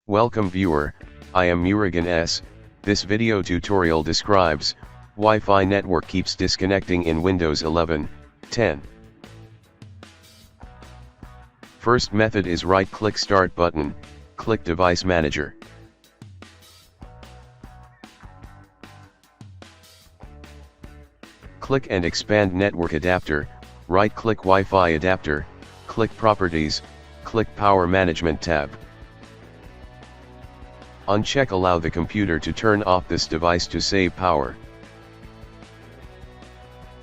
Welcome viewer, I am Murugan S. This video tutorial describes, Wi-Fi network keeps disconnecting in Windows 11, 10. First method is right-click Start button, click Device Manager. Click and expand Network Adapter, right-click Wi-Fi Adapter, click Properties, click Power Management tab. Uncheck Allow the computer to turn off this device to save power.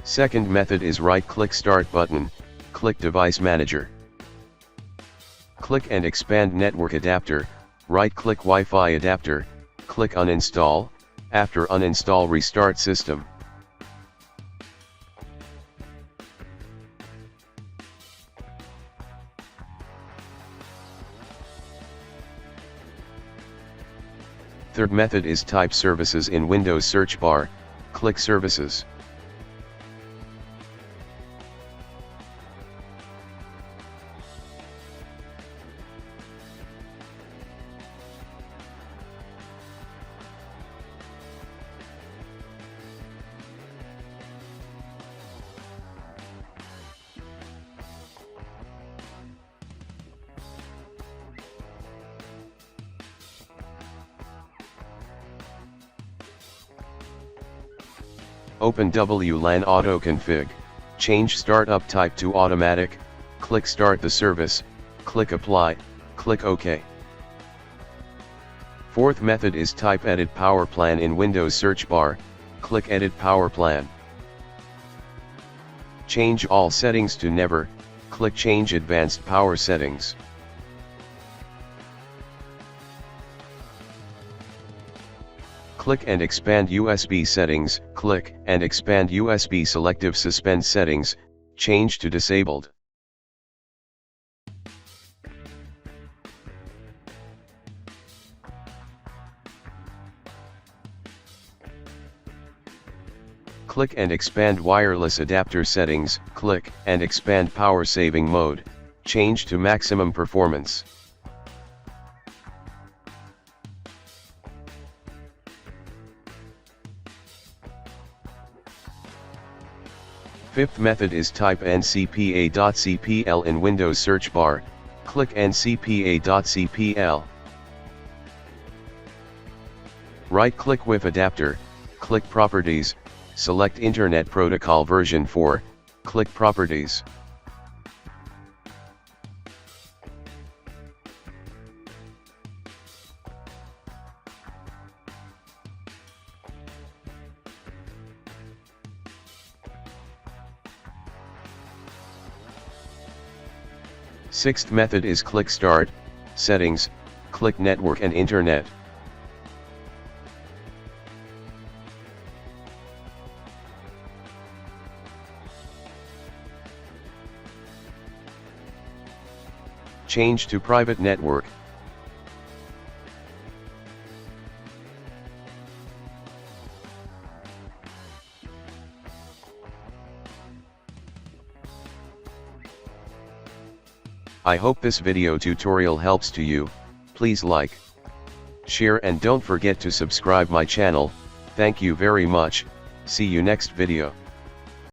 Second method is right-click Start button, click Device Manager. Click and expand Network Adapter, right-click Wi-Fi Adapter, click Uninstall, after uninstall restart system. Third method is type Services in Windows search bar, click Services. Open WLAN Auto Config, change Startup type to Automatic, click Start the service, click Apply, click OK. Fourth method is type Edit Power Plan in Windows search bar, click Edit Power Plan. Change all settings to Never, click Change Advanced Power Settings. Click and expand USB settings, click and expand USB selective suspend settings, change to disabled. Click and expand wireless adapter settings, click and expand power saving mode, change to maximum performance. Fifth method is type ncpa.cpl in Windows search bar, click ncpa.cpl. Right-click with adapter, click Properties, select Internet Protocol version 4, click Properties. Sixth method is click Start, Settings, click Network and Internet. Change to Private Network. I hope this video tutorial helps to you. Please like, share and don't forget to subscribe my channel. Thank you very much. See you next video.